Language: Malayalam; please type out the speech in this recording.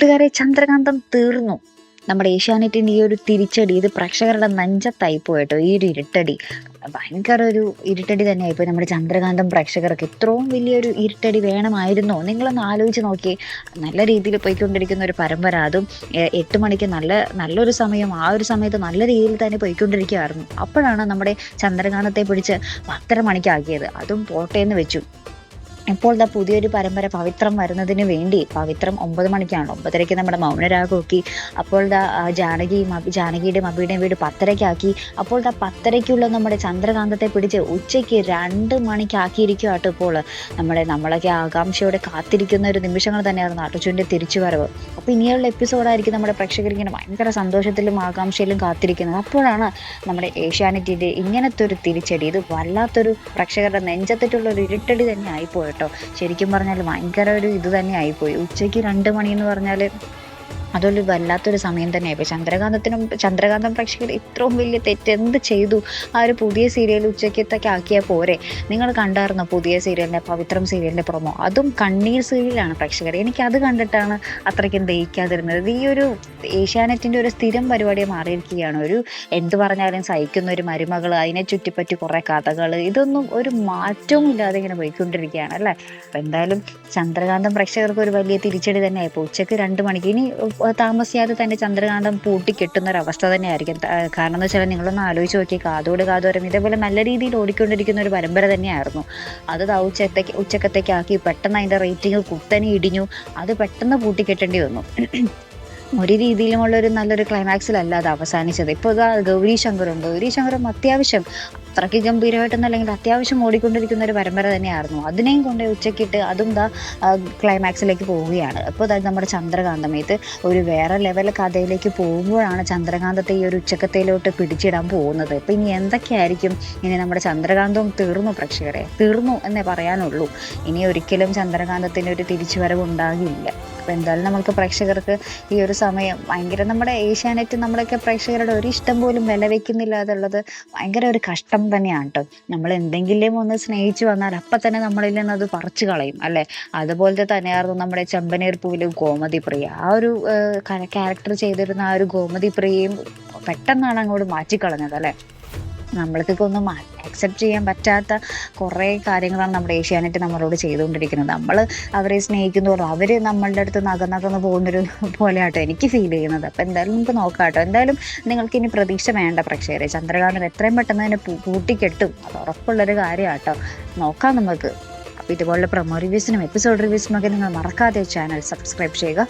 കൂട്ടുകാരെ, ചന്ദ്രകാന്തം തീർന്നു. നമ്മുടെ ഏഷ്യാനെറ്റിന്റെ ഈ ഒരു തിരിച്ചടി ഇത് പ്രേക്ഷകരുടെ നെഞ്ചത്തായി പോയിട്ടോ. ഈ ഒരു ഇരുട്ടടി ഭയങ്കര ഒരു ഇരുട്ടടി തന്നെയായിപ്പോയി നമ്മുടെ ചന്ദ്രകാന്തം പ്രേക്ഷകർക്ക്. ഇത്രയും വലിയൊരു ഇരുട്ടടി വേണമായിരുന്നോ? നിങ്ങളൊന്ന് ആലോചിച്ച് നോക്കിയേ. നല്ല രീതിയിൽ പോയിക്കൊണ്ടിരിക്കുന്ന ഒരു പരമ്പര, അതും 8 മണിക്ക് നല്ലൊരു സമയം. ആ ഒരു സമയത്ത് നല്ല രീതിയിൽ തന്നെ പോയിക്കൊണ്ടിരിക്കുകയായിരുന്നു. അപ്പോഴാണ് നമ്മുടെ ചന്ദ്രകാന്തത്തെ പിടിച്ച് 10:30 മണിക്കാക്കിയത്. അതും പോട്ടേന്ന് വെച്ചു. ഇപ്പോൾ പുതിയൊരു പരമ്പര പവിത്രം വരുന്നതിന് വേണ്ടി, പവിത്രം 9 മണിക്കാണ്, 9:30ക്ക് നമ്മുടെ മൗനരാഗമൊക്കെ. അപ്പോൾ ജാനകിയുടെയും അബിയുടെയും വീട് 10:30ക്കാക്കി. അപ്പോൾ 10:30ക്കുള്ള നമ്മുടെ ചന്ദ്രകാന്തത്തെ പിടിച്ച് ഉച്ചയ്ക്ക് 2 മണിക്കാക്കിയിരിക്കുകയാട്ടോ. ഇപ്പോൾ നമ്മളൊക്കെ ആകാംക്ഷയോടെ കാത്തിരിക്കുന്ന ഒരു നിമിഷങ്ങൾ തന്നെയായിരുന്നു അർജുൻ്റെ തിരിച്ചുവരവ്. അപ്പോൾ ഇനിയുള്ള എപ്പിസോഡായിരിക്കും നമ്മുടെ പ്രേക്ഷകർ ഇങ്ങനെ ഭയങ്കര സന്തോഷത്തിലും ആകാംക്ഷയിലും കാത്തിരിക്കുന്നത്. അപ്പോഴാണ് നമ്മുടെ ഏഷ്യാനെറ്റിൻ്റെ ഇങ്ങനത്തെ ഒരു തിരിച്ചടി. ഇത് വല്ലാത്തൊരു പ്രേക്ഷകരുടെ നെഞ്ചത്തിട്ടുള്ള ഒരു ഇരുട്ടടി തന്നെ ആയിപ്പോയി കേട്ടോ. ശരിക്കും പറഞ്ഞാൽ ഭയങ്കര ഒരു ഇത് തന്നെ ആയിപ്പോയി. ഉച്ചയ്ക്ക് 2 മണി എന്ന് പറഞ്ഞാൽ അതൊരു വല്ലാത്തൊരു സമയം തന്നെയായിപ്പോയി. ചന്ദ്രകാന്തം പ്രേക്ഷകർ ഇത്രയും വലിയ തെറ്റ് എന്ത് ചെയ്തു? ആ ഒരു പുതിയ സീരിയൽ ഉച്ചയ്ക്കത്തൊക്കെ ആക്കിയാൽ പോരെ? നിങ്ങൾ കണ്ടായിരുന്നോ പുതിയ സീരിയലിൻ്റെ, പവിത്രം സീരിയലിൻ്റെ പ്രൊമോ? അതും കണ്ണീർ സീരിയലാണ് പ്രേക്ഷകർ. എനിക്കത് കണ്ടിട്ടാണ് അത്രയ്ക്കും ദഹിക്കാതിരുന്നത്. ഈ ഒരു ഏഷ്യാനെറ്റിൻ്റെ ഒരു സ്ഥിരം പരിപാടിയെ മാറിയിരിക്കുകയാണ്. ഒരു എന്ത് പറഞ്ഞാലും സഹിക്കുന്ന ഒരു മരുമകൾ, അതിനെ ചുറ്റിപ്പറ്റി കുറേ കഥകൾ, ഇതൊന്നും ഒരു മാറ്റവും ഇല്ലാതെ ഇങ്ങനെ പോയിക്കൊണ്ടിരിക്കുകയാണ് അല്ലേ. അപ്പം എന്തായാലും ചന്ദ്രകാന്തം പ്രേക്ഷകർക്ക് ഒരു വലിയ തിരിച്ചടി തന്നെയായിപ്പോൾ. ഉച്ചയ്ക്ക് 2 മണിക്ക് ഇനി താമസിയാതെ തന്നെ ചന്ദ്രകാന്തം പൂട്ടിക്കെട്ടുന്ന ഒരവസ്ഥ തന്നെയായിരിക്കും. കാരണം എന്ന് വെച്ചാൽ നിങ്ങളൊന്ന് ആലോചിച്ച് നോക്കി, കാതോരം ഇതേപോലെ നല്ല രീതിയിൽ ഓടിക്കൊണ്ടിരിക്കുന്ന ഒരു പരമ്പര തന്നെയായിരുന്നു. അത് ഉച്ചക്കത്തേക്കാക്കി പെട്ടെന്ന് അതിൻ്റെ റേറ്റിംഗ് കുത്തനെ ഇടിഞ്ഞു. അത് പെട്ടെന്ന് പൂട്ടിക്കെട്ടേണ്ടി വന്നു. ഒരു രീതിയിലുമുള്ളൊരു നല്ലൊരു ക്ലൈമാക്സിലല്ല അത് അവസാനിച്ചത്. ഇപ്പോൾ ഗൗരി ശങ്കറും അത്യാവശ്യം അത്രയ്ക്ക് ഗംഭീരമായിട്ടൊന്നല്ലെങ്കിൽ അത്യാവശ്യം ഓടിക്കൊണ്ടിരിക്കുന്ന ഒരു പരമ്പര തന്നെയായിരുന്നു. അതിനെയും കൊണ്ട് ഉച്ചക്കിട്ട് അതും ക്ലൈമാക്സിലേക്ക് പോവുകയാണ്. അപ്പോൾ നമ്മുടെ ചന്ദ്രകാന്തം ഇത് ഒരു വേറെ ലെവൽ കഥയിലേക്ക് പോകുമ്പോഴാണ് ചന്ദ്രകാന്തത്തെ ഈ ഒരു ഉച്ചക്കത്തേലോട്ട് പിടിച്ചിടാൻ പോകുന്നത്. ഇപ്പം ഇനി എന്തൊക്കെയായിരിക്കും? ഇനി നമ്മുടെ ചന്ദ്രകാന്തവും തീർന്നു പ്രേക്ഷകരെ, തീർന്നു എന്നേ പറയാനുള്ളൂ. ഇനി ഒരിക്കലും ചന്ദ്രകാന്തത്തിന് ഒരു തിരിച്ചുവരവ് ഉണ്ടാകില്ല. അപ്പോൾ എന്തായാലും നമ്മൾക്ക് പ്രേക്ഷകർക്ക് ഈ ഒരു സമയം ഭയങ്കര, നമ്മുടെ ഏഷ്യാനെറ്റ് നമ്മളൊക്കെ പ്രേക്ഷകരുടെ ഒരു ഇഷ്ടം പോലും വില വയ്ക്കുന്നില്ല എന്നുള്ളത് ഭയങ്കര ഒരു കഷ്ടം തന്നെയാണ് കേട്ടോ. നമ്മൾ എന്തെങ്കിലും ഒന്ന് സ്നേഹിച്ചു വന്നാൽ അപ്പം തന്നെ നമ്മളിൽ നിന്ന് അത് പറിച്ചു കളയും അല്ലേ. അതുപോലത്തെ തന്നെയായിരുന്നു നമ്മുടെ ചെമ്പനീർ പൂവിലെ ഗോമതി പ്രിയ. ആ ഒരു ക്യാരക്ടർ ചെയ്തിരുന്ന ആ ഒരു ഗോമതി പ്രിയയും പെട്ടെന്നാണ് അങ്ങോട്ട് മാറ്റിക്കളഞ്ഞത് അല്ലേ. നമ്മൾക്കൊക്കെ ഒന്നും അക്സെപ്റ്റ് ചെയ്യാൻ പറ്റാത്ത കുറേ കാര്യങ്ങളാണ് നമ്മുടെ ഏഷ്യാനെറ്റ് നമ്മളോട് ചെയ്തുകൊണ്ടിരിക്കുന്നത്. നമ്മൾ അവരെ സ്നേഹിക്കുന്നതോറും അവർ നമ്മളുടെ അടുത്ത് നകന്നു പോകുന്നൊരു പോലെയാട്ടോ എനിക്ക് ഫീൽ ചെയ്യുന്നത്. അപ്പോൾ എന്തായാലും നമുക്ക് നോക്കാം കേട്ടോ. എന്തായാലും നിങ്ങൾക്ക് ഇനി പ്രതീക്ഷ വേണ്ട പ്രേക്ഷകരെ. ചന്ദ്രകാന്തം എത്രയും പെട്ടെന്ന് തന്നെ പൂട്ടിക്കെട്ടും, അത് ഉറപ്പുള്ളൊരു കാര്യമാട്ടോ. നോക്കാം നമുക്ക്. അപ്പോൾ ഇതുപോലുള്ള പ്രൊമോ റിവ്യൂസിനും എപ്പിസോഡ് റിവ്യൂസിനും ഒക്കെ നിങ്ങൾ മറക്കാതെ ചാനൽ സബ്സ്ക്രൈബ് ചെയ്യുക.